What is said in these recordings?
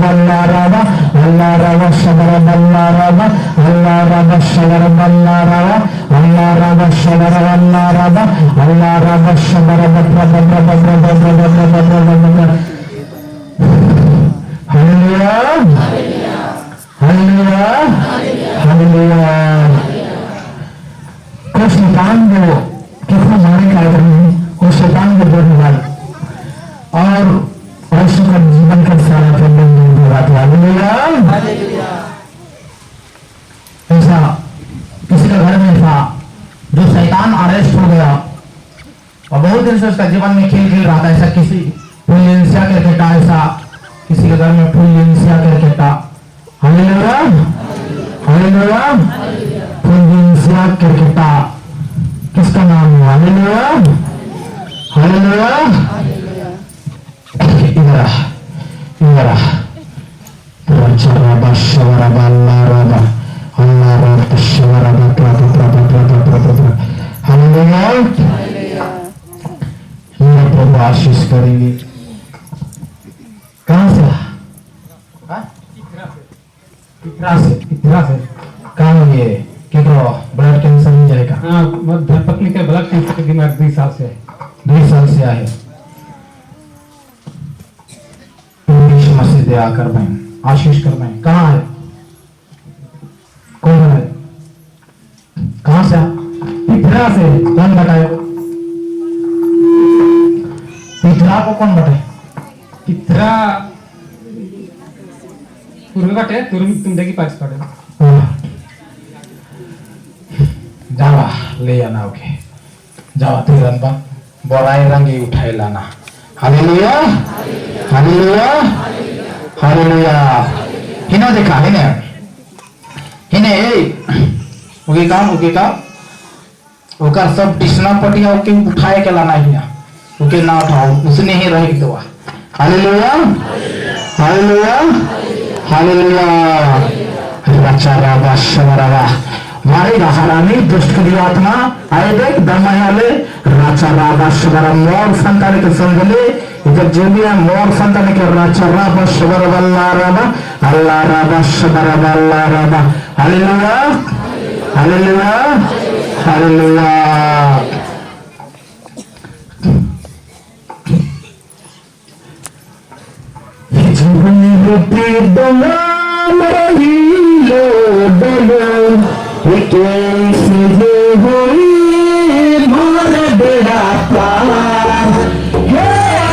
बल्ला रावा अल्लाह रावा शबर बल्ला रावा अल्लाह रावा शबर बल्ला रावा अल्लाह रावा शबर बल्ला रावा अल्लाह रावा शबर बल्ला हालेलुया हालेलुया हालेलुया। कोई शैतान को किसने मारने का आदर नहीं, वो शैतान को बोलने वाला और ऐसे का जीवन का सारा प्रबंध नहीं हो रहा। हालेलुया। ऐसा किसी का घर में था जो शैतान अरेस्ट हो गया और बहुत दिन से उसका जीवन में खेल रहा था। ऐसा किसी फुलेंसिया करके था, ऐसा किसी के घर में फुलेंसिया करके था। Hallelujah hallelujah. फुलेंसिया करके था, किसका नाम है? Hallelujah hallelujah. इधर इधर रचराबा शवराबा अल्लाह राबा शवराबा प्रा। हालेलुया। ये प्रभु आशीष करेंगे। कहाँ से? इतना से कहाँ ये ब्लड कैंसर नहीं जाएगा? हाँ, पत्नी के ब्लड कैंसर के बीमार 2 साल से 2 साल से आए। मसीह दया कर बहन, आशीष कर बहन। कहाँ है? कौन है? कहाँ से? पिथरा से। कौन बताए? पिथरा को कौन बताए? पिथरा पूर्व बाटे, तुम देखी पास पड़े जावा ले आना। ओके जावा तुरंत बोराई रंगी उठाए लाना। Hallelujah hallelujah hallelujah. हिना देखा हिने हिने ओके का ओका सब टिसना पटिया ओके उठाए के लाना हिना ओके ना उठाओ, उसने ही रह दो। Hallelujah hallelujah hallelujah. रचा रावा शवरावा मारेगा हरामी दुष्ट की आत्मा आए देख दमायाले राचा रावा शवरा मोर संतान के संगले इधर जो भी है मोर संतान के राचा रावा शवर वल्ला रावा अल्लाह रावा शवर वल्ला रावा। Hallelujah hallelujah hallelujah. जीवनी रोटी दमा मरही लो डलो कैसे हुई मोर बेड़ा पार। हे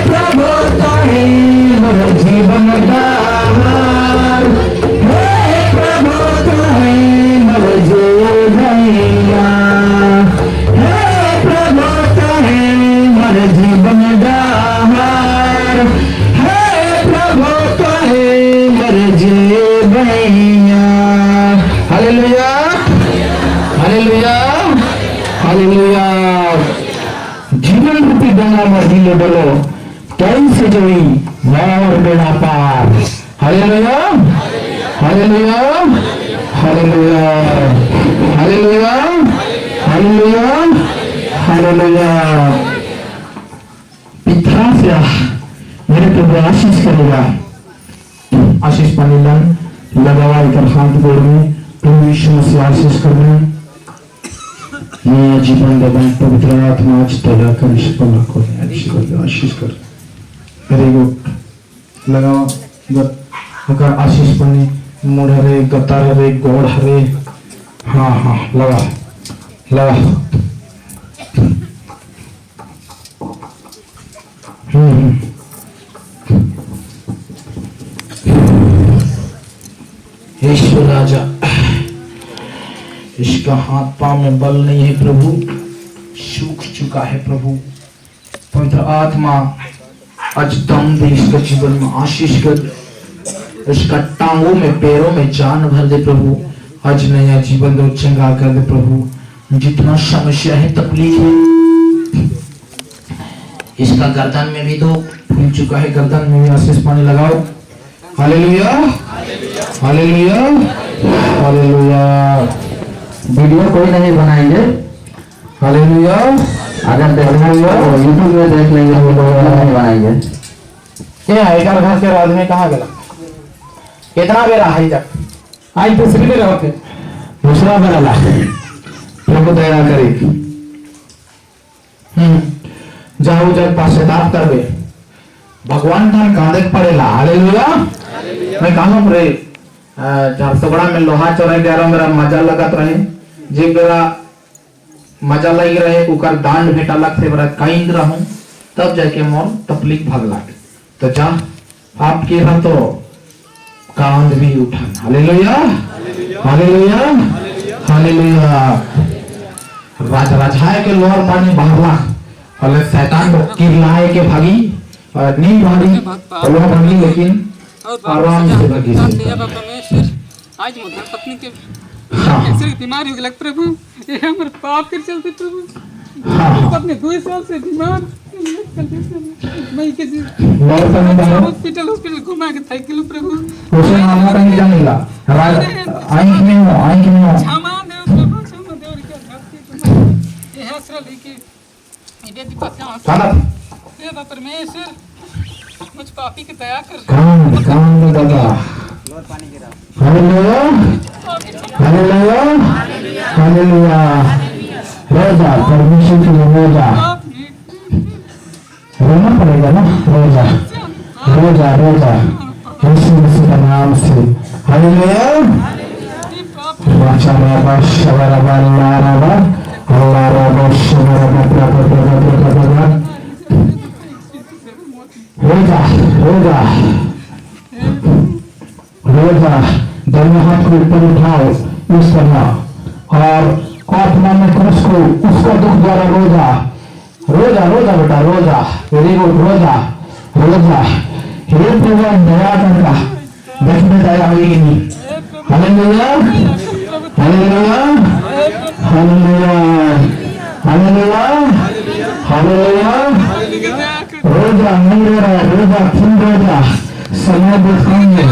प्रभु ताही मोर जीवन दार, हे प्रभु ताही मोर जीवनैया, हे प्रभु ताही मोर जीवन दार, हे प्रभु ताही मोर जीवनैया। Hallelujah hallelujah hallelujah. जीवन रूपी डंगा में ढीलो डलो कैसे जोई मोर बेड़ा पार। Hallelujah hallelujah hallelujah hallelujah hallelujah hallelujah. पिता से मेरे प्रभु आशीष करेगा, आशीष पाने लगावा इधर हाथ जोड़ में प्रभु यीशु मसीह आशीष करना। नया जीवन दें पवित्र आत्मा आज तेरा कर निष्पन्न को आशीष कर वेरी गुड। लगाओ अगर आशीष पाने मुड़ हरे गतार हरे गोड़ हरे। हाँ हाँ लगा लगा। ईश्वर राजा इसका हाथ पांव में बल नहीं है प्रभु, सूख चुका है प्रभु। पवित्र आत्मा आज दम दे इसका जीवन में आशीष कर, इसका टांगों में पैरों में जान भर दे प्रभु। आज नया जीवन दो, चंगा कर दे प्रभु। जितना समस्या है तकलीफ है इसका गर्दन में भी दो, फूल चुका है गर्दन में भी आशीष पानी लगाओ। Hallelujah hallelujah hallelujah. वीडियो कोई नहीं बनाएंगे। हालेलुया। अगर देखना हो यूट्यूब में देख लेंगे, वो लोग नहीं बनाएंगे। क्या है घर के आदमी कहाँ गया? कितना बेरा हाई जब आज दूसरी बेर होते दूसरा बेरा ला प्रभु दया करे जाओ जब पश्चाताप करबे भगवान थान कांदे पड़ेला हालेलुया मैं कहां पर झारसुगड़ा में लोहा चौराहे ग्यारह मेरा मजा लगत रहे जे बेरा मजा लगी रहे उकर दांड भेटा लग से बड़ा काइंद रहूं तब जाके मोर तकलीफ भगला तो जा आपके ना तो कांद भी उठन हालेलुया हालेलुया हालेलुया राजा राजाए के लोहर पानी बहला और शैतान को किरलाए के भागी और नहीं भागी तो लोह भागी लेकिन आराम से भागी आज मोदन पत्नी के कैंसर की बीमारी हो गई प्रभु ये हमारे पाप के चलते प्रभु पत्नी 2 साल से बीमार मैं किसी हॉस्पिटल घुमा के थक गई प्रभु उसे नाम कहीं जानेगा आंख में हो क्षमा दे प्रभु क्षमा दे और क्या जाती ये हसरा लेके ये दीपक का परमेश्वर मुझ पापी की दया कर काम दादा हालेलुया हालेलुया हालेलुया रोजा परमेश्वर की रोजा रोना पड़ेगा ना रोजा रोजा रोजा यीशु मसीह के नाम से हालेलुया वाचा राबा शबरा बाला राबा अल्लाह राबा शबरा बाबा रोजा रोजा रोजा दोनों हाथ को ऊपर उठाओ इस तरह और आत्मा में क्रूस को उसका दुख द्वारा रोजा रोजा रोजा बेटा रोजा वेरी गुड रोजा रोजा हे प्रभु दया करना देखने दया होगी नहीं hallelujah hallelujah hallelujah hallelujah hallelujah रोजा नहीं रो रहा रोजा फिर रोजा समय दिखाएंगे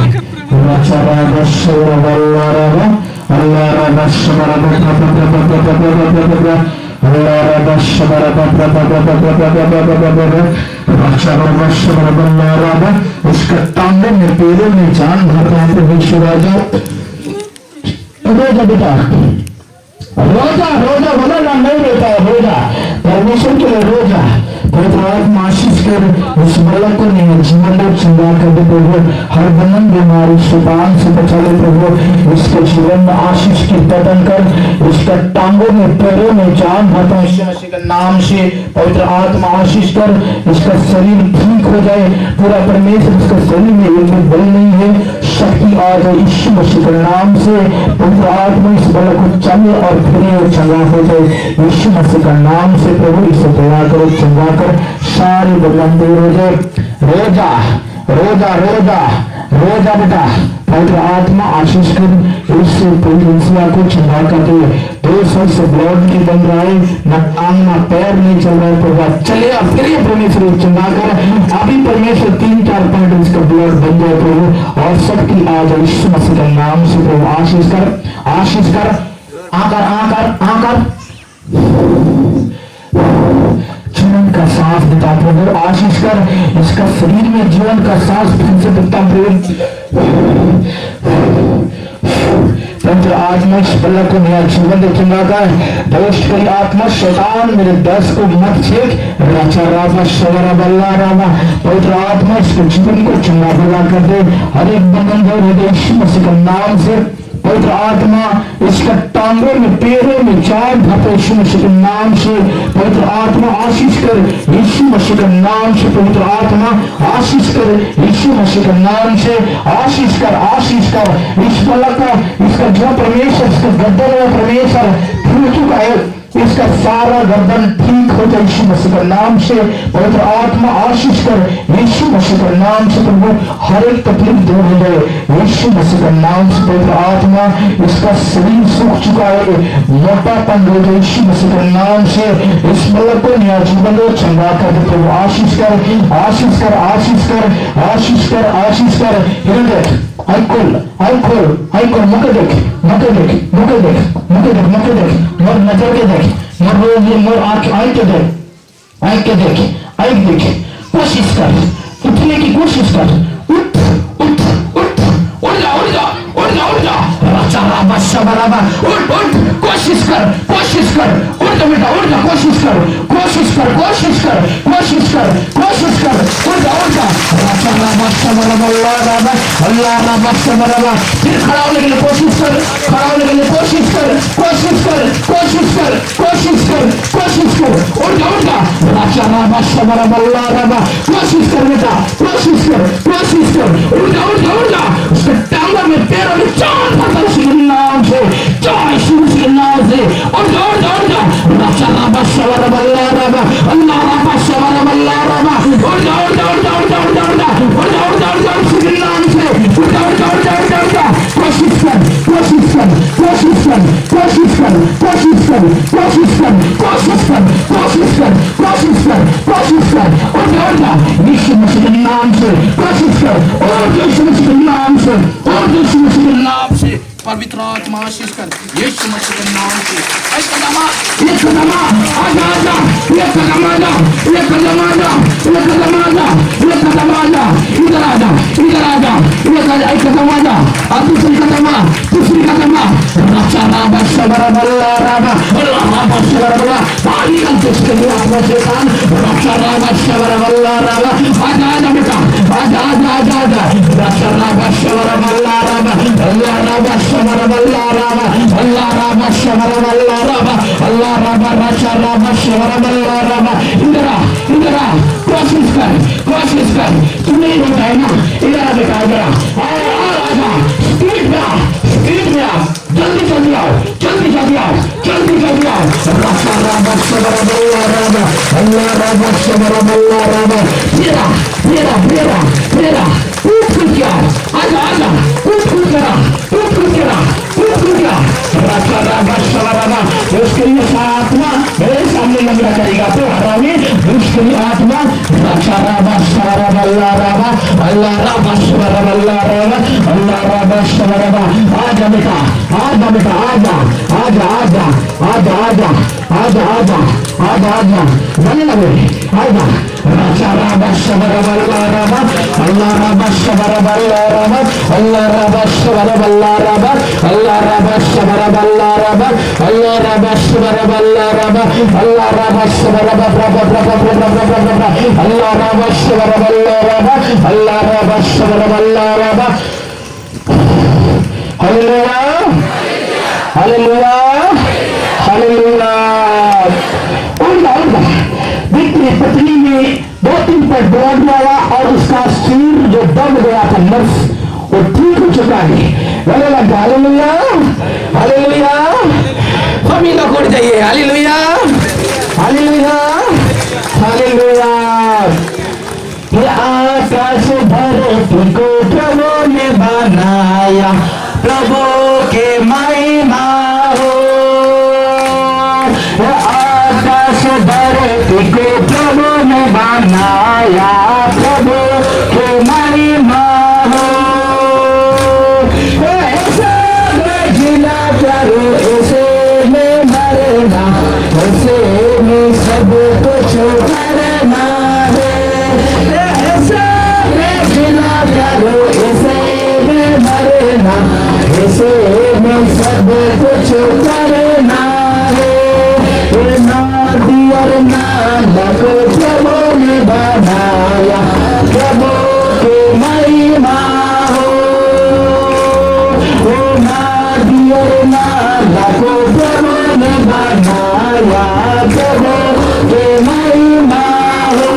रचरा बशरा बल्लारा अल्लाह बशरा उसका तांडव में पेड़ों में जान भरता है प्रभु राजा रोजा बेटा रोजा रोजा बोला ना नहीं रहता है रोजा परमेश्वर के लिए रोजा पवित्र आशीष कर उस बालक को नहीं जीवन को चंगा कर दे प्रभु हर बंधन बीमारी शैतान से बचा ले प्रभु इसके जीवन में आशीष की प्रदान कर इसका टांगों में पैरों में जान भरता हूं यीशु मसीह के नाम से पवित्र आत्मा आशीष कर इसका शरीर ठीक हो जाए पूरा परमेश्वर इसका शरीर में एक बल नहीं है शक्ति आ जाए यीशु मसीह के नाम से पवित्र आत्मा इस बालक को चले और फिरे और चंगा हो जाए यीशु मसीह का नाम से प्रभु इसे दया करो चंगा कर सारी बदलाव दूर हो जाए रोजा रोजा रोजा रोजा बेटा पवित्र आत्मा आशीष कर इससे पवित्र को चंगा कर दे 2 साल से ब्लड की बन रहा है न टांग न पैर नहीं चल रहा है प्रभु चले अब फिर परमेश्वर चंगा कर अभी परमेश्वर 3-4 पॉइंट इसका ब्लड बन जाए प्रभु और शक्ति आ जाए यीशु मसीह के नाम से प्रभु आशीष कर आकर जीवन का सांस देता प्रभु आशीष कर इसका शरीर में जीवन का सांस फिर से देता प्रभु आज मैं इस बल्लभ को नया जीवन दे चंगा कर दोस्त करी आत्मा शैतान मेरे दर्द को मत छेक राजा राजा शवरा बल्ला रामा पवित्र आत्मा इसके जीवन को चंगा बल्ला कर दे हर एक बंधन दूर हो जाए यीशु मसीह के नाम से पवित्र आत्मा इसका टांगों में पैरों में जान भरते यीशु मसीह के नाम से पवित्र आत्मा आशीष कर यीशु मसीह के नाम से पवित्र आत्मा आशीष कर यीशु मसीह के नाम से आशीष कर इस बालक का इसका जो परमेश्वर इसका गर्दन है परमेश्वर फूल चुका है इसका सारा गर्दन ठीक हो जाए यीशु मसीह के नाम से पवित्र आत्मा आशीष कर यीशु मसीह के नाम से प्रभु हर एक तकलीफ दूर हो जाए यीशु मसीह के नाम से पवित्र आत्मा इसका शरीर सूख चुका है मोटापन हो जाए यीशु मसीह के नाम से इस बालक को नया जीवन दो चंगा कर दे प्रभु आशीष कर हृदय आई खोल मुके देख मोर नजर के देख मोर आंख के देख कोशिश कर उठने की कोशिश कर उठ कोशिश कर, कोशिश कर, कोशिश कर, कोशिश कर, कोशिश कर, उठा अल्लाह। फिर खड़ा होने के लिए कोशिश कर, खड़ा होने के लिए कोशिश कर, कोशिश कर, कोशिश कर, कोशिश कर, कोशिश कर, उठा कोशिश कर बेटा, कोशिश कर, कोशिश कर, उठा उसके टांगों में पैरों में चार पता के नाम से, चार यीशु के नाम से उठा कोशिश कर, कोशिश कर, कोशिश कर, कोशिश कर, कोशिश कर, कोशिश कर, कोशिश कर, कोशिश कर, कोशिश कर, कोशिश कर, उठा यीशु मसीह के नाम से कोशिश कर, और यीशु मसीह के नाम से, और यीशु मसीह के नाम से पवित्र आत्मा आशीष कर, यीशु मसीह के नाम से। एक कदम आजा, आजा, एक कदम आजा, एक कदम आजा, एक कदम आजा, एक कदम आजा, इधर आजा, इधर आजा, एक कदम आजा, और दूसरी कदम आ, दूसरी कदम आ, पानी का जिसके लिए आपने शैतान आजा आजा बेटा, आजा आजा आजा आजा, कोशिश कर, कोशिश कर, तुम नहीं होता है ना, इधर बेटा, इधर आजा, स्पीड में आओ, स्पीड में आओ, जल्दी जल्दी आओ, जल्दी जल्दी आओ, जल्दी जल्दी आओ, मेरा मेरा मेरा मेरा कूद गया, आजा आजा, कूद गया, कूद गया, उसके लिए आत्मा मेरे सामने लग रहा करेगा तो हरामी, उसके लिए आत्मा आजा बेटा, आजा बेटा, आजा आजा आजा आजा आजा आजा आजा आजा आजा बने लगे, आजा पत्नी में 2-3 पर दौड़ गया और उसका सिर जो दब गया था नर्स वो ठीक हो चुका है। हालेलुया, हालेलुया, हम ही लोग उठ जाइए, हालेलुया, हालेलुया, हालेलुया। आकाश धरती को प्रभु ने बनाया, प्रभु के महिमा हो। आकाश धरती को प्रभु ने बनाया, प्रभु के महिमा हो। ऐसा मैं जिला करूं, ऐसे में मरना, ऐसे में सब कुछ करना है। ऐसा मैं जिला करूं, ऐसे में मरना, ऐसे में सब कुछ करना है। नदी और नाला को प्रभु ने बनाया, प्रभु के महिमा हो। नदी और नाला को प्रभु ने बनाया, प्रभु के महिमा हो।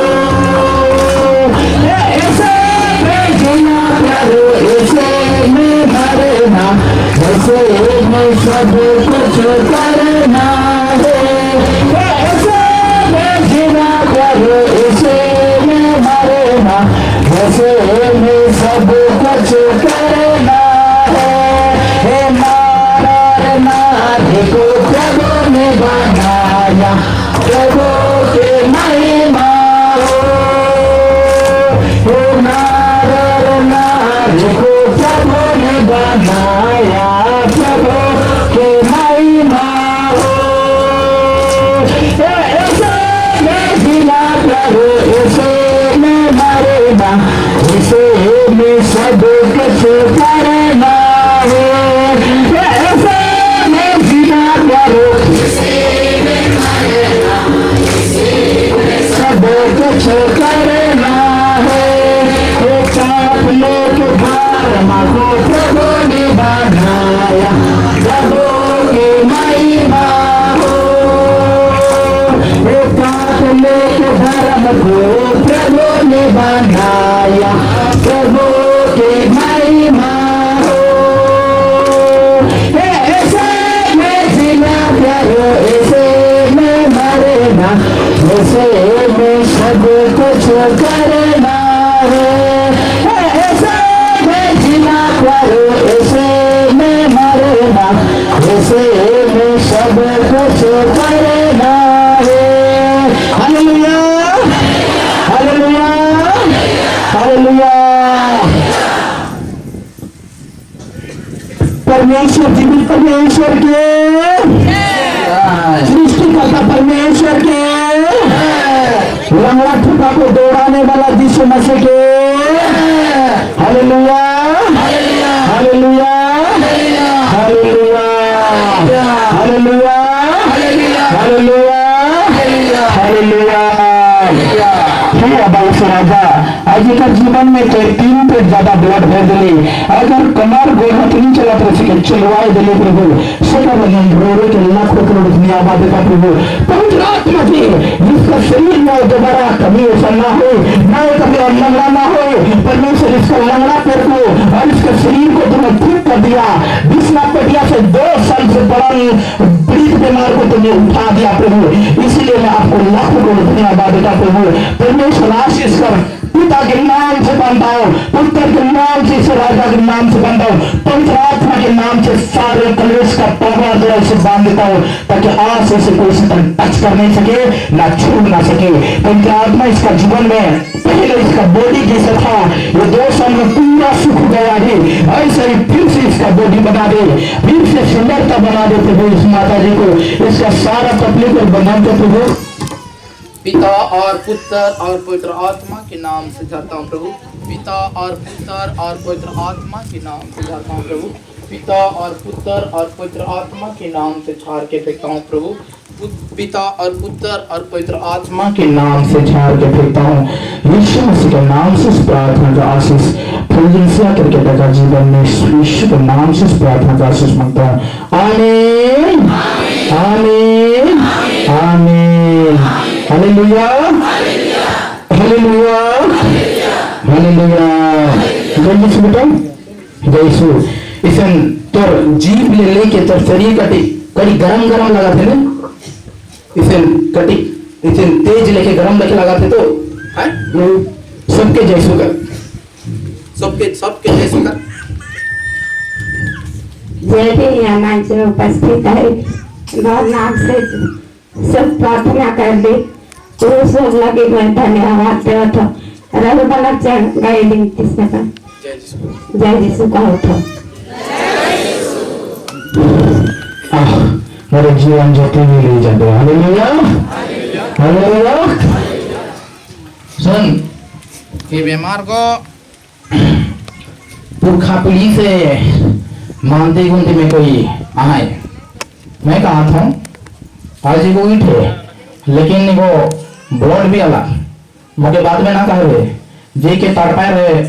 ऐसे में जीना करो, ऐसे में मरना, ऐसे में सब कुछ करना है। ऐसे में जीना करो, ऐसे में मरना, ऐसे में सब कुछ करना है। नारी को प्रभु ने बनाया, प्रभु के महिमा हो। नारी को प्रभु ने बनाया, प्रभु के महिमा हो। ऐसे में जीना करो, ऐसे में मरना, ऐसे में सब कुछ करना है। ऐसे में जीना करो, ऐसे में मरना, करना है, ऐसे में जीना करो, ऐसे में मरना, ऐसे में सब कुछ करना है। Hallelujah, hallelujah, hallelujah. परमेश्वर जीवित परमेश्वर के, सृष्टिकर्ता परमेश्वर के, लंगड़ा ठुका को दौड़ाने वाला यीशु मसीह के। Hallelujah, hallelujah, hallelujah, hallelujah, hallelujah, hallelujah. राजा आज एक जीवन में तो 3 पे ज्यादा ब्लड भर दिली, अगर कमर गोड़ नहीं चला तो सके चलवाए दिले प्रभु, सदा बदन रोड़े के लाखों करोड़ दुनिया आबाद का प्रभु। पवित्र आत्मा जी जिसका शरीर में दोबारा कभी ऐसा ना हो, ना कभी और लंगड़ा ना हो, परमेश्वर इसका लंगड़ा पैर को और इसके शरीर को तुमने ठीक कर दिया। बिस्ना पटिया से 2 साल से पीड़ित बीमार को तुमने उठा दिया प्रभु, इसलिए मैं आपको लाखों करोड़ दुनिया आबाद का प्रभु। परमेश्वर आशीष कर, पिता के नाम से बनता हूं, पुत्र के नाम से, राजा के नाम से बनता हूं, पवित्र आत्मा के नाम से सारे कलेश का पगड़ा जो से बांध देता हूं, ताकि आज से कोई शैतान टच कर नहीं सके, ना छू ना सके। पवित्र आत्मा इसका जीवन में पहले इसका बॉडी जैसा था, ये 2 साल में पूरा सूख गया है, ऐसे ही फिर से इसका बॉडी बना दे, फिर से सुंदरता बना दे प्रभु इस माता जी को, इसका सारा तकलीफ और बंधन को प्रभु पिता और पुत्र और पवित्र आत्मा के नाम से जाता हूँ प्रभु। पिता और पुत्र और पवित्र आत्मा के नाम से जाता हूँ प्रभु। पिता और पुत्र और पवित्र आत्मा के नाम से छाड़ के फेंकता हूँ प्रभु। पिता और पुत्र और पवित्र आत्मा के नाम से छाड़ के फेंकता हूँ। यीशु मसीह के नाम से इस प्रार्थना का आशीष फिलहाल करके लगा जीवन में, यीशु के नाम से इस प्रार्थना का आशीष मांगता हूँ। आमीन, आमीन, आमीन। Hallelujah, hallelujah, hallelujah. जय यीशु बेटा, जय यीशु। इसन तोर जीभ ले लेके तोर शरीर कड़ी गरम गरम लगाते ना, इसन कटी इसन तेज लेके गरम लेके लगाते तो सबके जैसु कर, सबके जैसे कर। जे भी यहाँ मान्छे उपस्थित है, नाम से सब प्रार्थना कर दे, सब लगे मैं धन्यवाद देवत रघु बना गए दिन किसने का जय यीशु का होता। मेरे जीवन ज्योति भी ले जाते। Hallelujah, hallelujah. सुन, ये बीमार को पुरखा पीढ़ी से मानते गुनते में कोई आए, मैं कहा था आज वो ईटे, लेकिन वो ब्लड भी अलग मुझे बाद में ना कहे जे के तड़पाए रहे,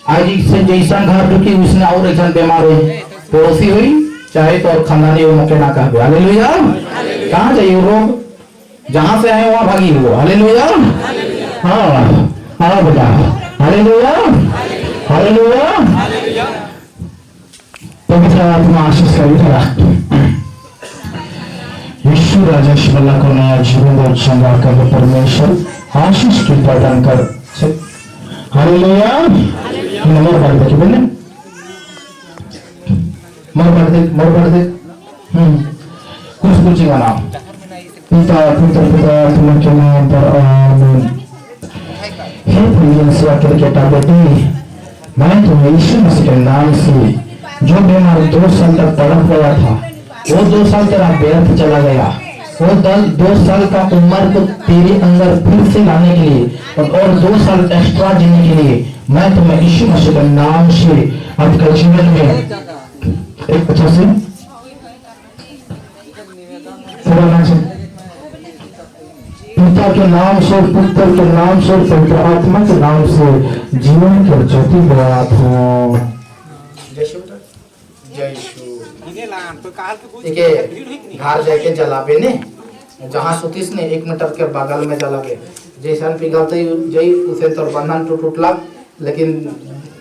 आज से जैसा घर ढुकी उसने और एक बीमार हुई, पड़ोसी हुई चाहे तो और खानदानी हो मुझे ना कहे। हालेलुया। कहाँ जाइए वो लोग, जहां से आए वहां भागी हो। हालेलुया, हाँ हाँ बेटा, हालेलुया, हालेलुया। पवित्र आत्मा आशीष का यीशु राजेश वाला को नया जीवन और चंगा कर परमेश्वर आशीष की प्रदान कर। हालेलुया। नंबर बढ़ दे बोले, मोर बढ़ दे कुछ पूछेगा नाम पिता पुत्र पिता आत्मा के नाम पर आमीन। हे प्रिय क्रिकेटर बेटी, मैं तुम्हें यीशु मसीह के नाम से जो बीमार 2 साल तक तड़प गया था, वो 2 साल तेरा व्यर्थ चला गया, वो 2 साल का उम्र को तेरे अंदर फिर से लाने के लिए और 2 साल एक्स्ट्रा जीने के लिए मैं तुम्हें यीशु मसीह के नाम से आपके जीवन में एक अच्छा से पिता के नाम से, पुत्र के नाम से, पवित्र आत्मा के नाम से जीवन के ज्योति बरात हो। घर जाके जलाबे ने जहाँ सुतीस ने 1 मीटर के बगल में जलाबे, जैसा पिघलते जई उसे तोर बंधन टूटला, लेकिन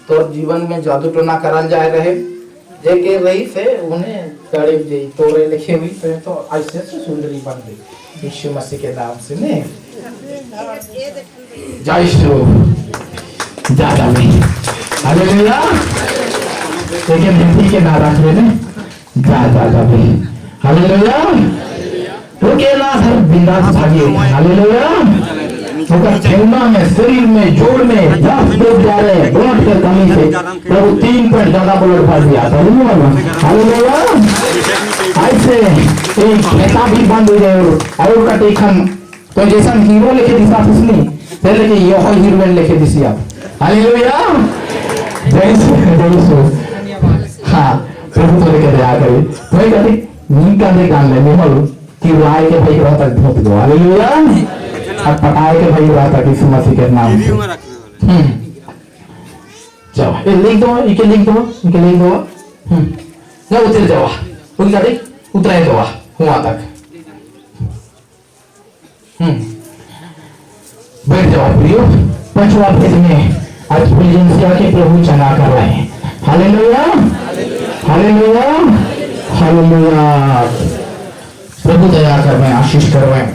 तोर जीवन में जादू टोना करल जाए रहे जेके रही से उन्हें तड़प दी तोरे लिखे हुई तो ऐसे से सुंदरी बन गई यीशु मसीह के नाम से ने। जय यीशु जा जा में हालेलुया लेकिन हिंदी के ना रख लेने जा जा जा में हालेलुया तो केला हर बिंदास भागी हालेलुया मगर ठेवना में शरीर में जोड़ में 10 लोग जा रहे हैं ब्लड के कमी से प्रभु 3 पॉइंट ज्यादा ब्लड भर दिया था हालेलुया ऐसे एक नेता भी बंद हो गए और का टेखन तो जैसा हीरो लिखे दिशा उसने पहले कि यह हीरोइन लिखे दिसी आप हालेलुया जय यीशु हाँ प्रभु तो लेके दया करे तो ये कहते नीका दे कान ले मोहल कि राय के भाई रहता धोत दो हालेलुया और पटाए के भाई रहता यीशु मसीह के नाम से जाओ ये लिख दो इके लिख दो जा उतर जाओ उन कहते उतराए दो हुआ तक बैठ जाओ प्रियो 5वां पेज में आज प्रेजेंसिया के प्रभु चना कर रहे हैं हालेलुया हालेलुया हालेलुया प्रभु दया कर मैं आशीष करवाएं